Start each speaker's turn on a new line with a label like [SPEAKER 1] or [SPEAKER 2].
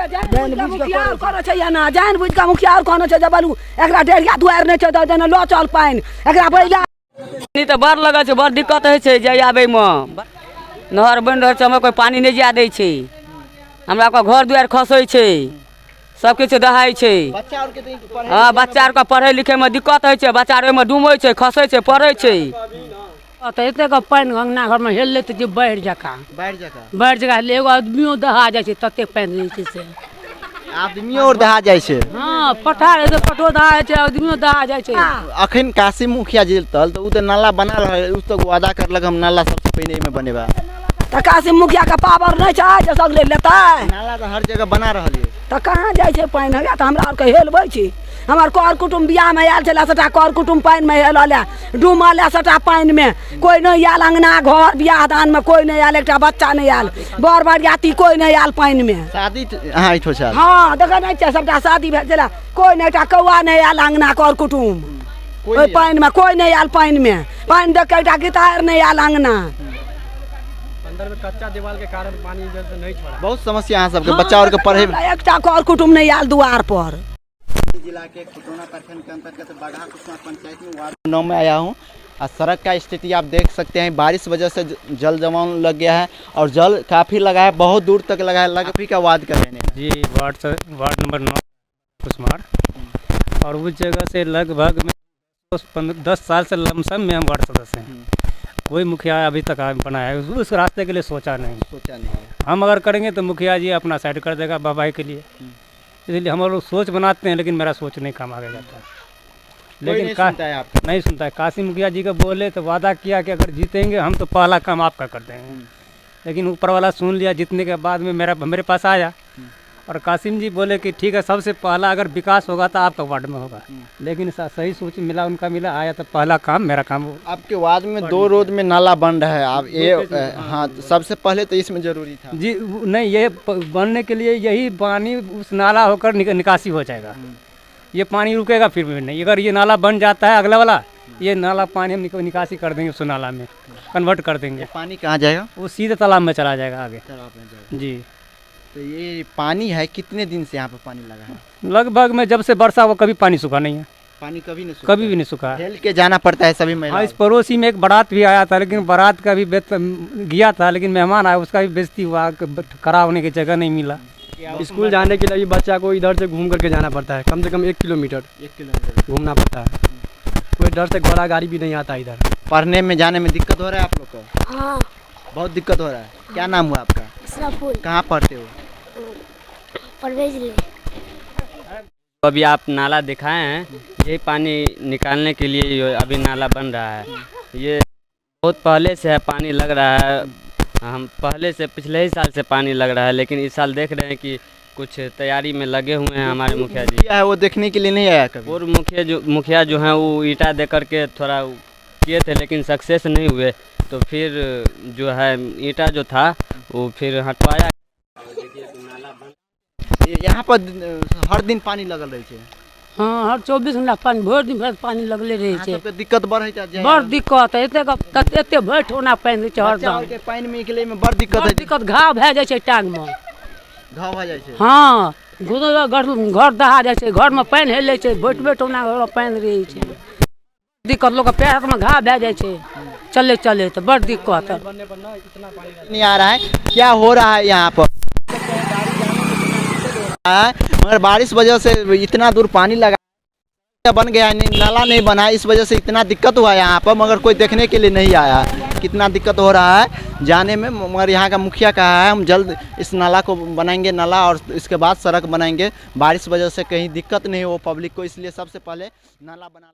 [SPEAKER 1] मुखिया करे छै या ना जान बुझ के मुखिया कहने छै जबलू एकरा डेढ़िया दुआर नै छै त जेना लो चल पाइन एकरा पहिला
[SPEAKER 2] नहीं तो बड़ लगे छै बड़ दिक्कत है छै जाय आबे में नहर बन रहे छै हमरा कोई पानी नहीं जा दै छै हमरा को घर दुआर खसै छै सब किछ दहाई छै
[SPEAKER 3] बच्चा और के
[SPEAKER 2] हां बच्चा और के पढ़े लिखे में दिक्कत है छै बच्चा ओय में डूबै छै खसै छै पढ़ै छै
[SPEAKER 4] तो एते का पानी अंगना घर में हेल लेते जे बाढ़ जका एगो आदमियों दहा जाय छै तते पानी रहै छै से
[SPEAKER 3] आदमियों और दहा जाय छै।
[SPEAKER 4] हां पठार है तो पटो दहा जाय छै आदमियों दहा जाय छै।
[SPEAKER 3] अखन काशी मुखिया जितल तो उ त नाला बना रहे उ तो वादा करलक हम नाला सबसे पहले में बनेबा
[SPEAKER 1] त काशी मुखिया के पावर नै छै जे सगले लेतै
[SPEAKER 3] नाला तो हर जगह बना रहल है
[SPEAKER 1] त कहां जाय छै पाइन हया त हमरा और के हेलबै छी हमार कर कुटुम बियाह में आयल छला सटा कर कुटुम पाइन में हेलले डूमल सटा पाइन में कोई नहीं आयल अंगना घर बियाह दान में कोई नहीं आयल एकटा बच्चा नहीं आयल बर बरियाती कोई नहीं आयल पाइन में
[SPEAKER 3] शादी हां इठो छ
[SPEAKER 1] हां देख नहीं छै सबटा शादी भेल छला कोई नहीं एकटा कौआ नहीं आयल अंगना कर कुटुम ओई पाइन में कोई नहीं आयल पाइन में पाइन देख के एकटा गिटार नहीं आयल अंगना
[SPEAKER 5] अंदर में कच्चा दीवार के कारण पानी इधर से नहीं छोड़ा
[SPEAKER 3] बहुत समस्या है सबके बच्चा और के पढ़े
[SPEAKER 1] एकटा कर कुटुम नहीं आयल दुआर पर
[SPEAKER 3] जिला के खुटौना प्रखंड के अंतर्गत बाघा कुसुमा पंचायत में वार्ड 9 में आया हूं और सड़क का स्थिति आप देख सकते हैं बारिश वजह से जल जमाव लग गया है और जल काफ़ी लगा है बहुत दूर तक लगा है लगभग का वार्ड का रहने
[SPEAKER 5] जी वार्ड नंबर 9 कुसमार और उस जगह से लगभग में 10 साल से लमसम में हम वार्ड सदस्य हैं कोई मुखिया अभी तक बना है उस रास्ते के लिए सोचा नहीं हम अगर करेंगे तो मुखिया जी अपना साइड कर देगा बाबाई के लिए इसलिए हम लोग सोच बनाते हैं लेकिन मेरा सोच नहीं काम आगे जाता लेकिन नहीं सुनता है काशी मुखिया जी का बोले तो वादा किया कि अगर जीतेंगे हम तो पहला काम आपका कर देंगे लेकिन ऊपर वाला सुन लिया जीतने के बाद में मेरे पास आया और कासिम जी बोले कि ठीक है सबसे पहला अगर विकास होगा तो आपका वार्ड में होगा लेकिन सही सोच मिला उनका मिला आया तो पहला काम मेरा काम
[SPEAKER 3] आपके वार्ड में 2 रोड में नाला बन रहा है आप ये हाँ सबसे पहले तो इसमें जरूरी था
[SPEAKER 5] जी नहीं ये बनने के लिए यही पानी उस नाला होकर निकासी हो जाएगा ये पानी रुकेगा फिर भी नहीं अगर ये नाला बन जाता है अगला वाला ये नाला पानी हम निकासी कर देंगे उस नाला में कन्वर्ट कर देंगे
[SPEAKER 3] पानी कहाँ जाएगा
[SPEAKER 5] वो सीधे तालाब में चला जाएगा आगे जी।
[SPEAKER 3] तो ये पानी है कितने दिन से यहाँ पे पानी लगा है
[SPEAKER 5] लगभग में जब से वर्षा हुआ कभी पानी सूखा नहीं है
[SPEAKER 3] पानी कभी
[SPEAKER 5] भी नहीं सूखा है
[SPEAKER 3] हेल के जाना पड़ता है सभी महिला।
[SPEAKER 5] इस पड़ोसी में एक बारात भी आया था लेकिन बारात का भी गया था लेकिन मेहमान आया उसका भी बेइज्जती हुआ खड़ा होने की जगह नहीं मिला।
[SPEAKER 6] स्कूल जाने के लिए बच्चा को इधर से घूम करके जाना पड़ता है कम से कम 1 किलोमीटर घूमना पड़ता है कोई डर से घोड़ा गाड़ी भी नहीं आता इधर।
[SPEAKER 3] पढ़ने में जाने में दिक्कत हो रहा है आप लोग को?
[SPEAKER 7] हाँ।
[SPEAKER 3] बहुत दिक्कत हो रहा है। क्या नाम हुआ आपका? कहाँ पढ़ते हो?
[SPEAKER 2] अभी आप नाला दिखाए हैं यही पानी निकालने के लिए अभी नाला बन रहा है ये बहुत पहले से है पानी लग रहा है हम पहले से पिछले ही साल से पानी लग रहा है लेकिन इस साल देख रहे हैं कि कुछ तैयारी में लगे हुए हैं हमारे मुखिया जी।
[SPEAKER 3] क्या है वो देखने के लिए नहीं आया कभी?
[SPEAKER 2] और मुखिया जो हैं वो ईंटा दे करके थोड़ा किए थे लेकिन सक्सेस नहीं हुए तो फिर जो है ईंटा जो था वो फिर हटवाया।
[SPEAKER 3] यहाँ पर हर दिन पानी लगल रही है?
[SPEAKER 4] हाँ हर 24 घंटा पानी भर दिन भर पानी लगले रही है
[SPEAKER 3] दिक्कत बढ़ जाए
[SPEAKER 4] बड़ दिक्कत है एते भर ठोना पानी रही है हरदम
[SPEAKER 3] पानी में निकले में बड़ दिक्कत है
[SPEAKER 4] दिक्कत घाव भए जाए छै टांग में
[SPEAKER 3] घाव भए जाए छै।
[SPEAKER 4] हाँ घर दहा जाए छै घर में पानी हेले छै बैठबे ठोना घर में पानी रही है दिक्कत लोग पैर में घाव भए जाए छै चले तो बड़ दिक्कत है
[SPEAKER 3] नहीं आ रहा है क्या हो रहा है यहाँ पर मगर बारिश वजह से इतना दूर पानी लगा बन गया नहीं नाला नहीं बना इस वजह से इतना दिक्कत हुआ यहाँ पर मगर कोई देखने के लिए नहीं आया कितना दिक्कत हो रहा है जाने में मगर यहाँ का मुखिया कहा है हम जल्द इस नाला को बनाएंगे नाला और इसके बाद सड़क बनाएंगे बारिश वजह से कहीं दिक्कत नहीं हो पब्लिक को इसलिए सबसे पहले नाला बना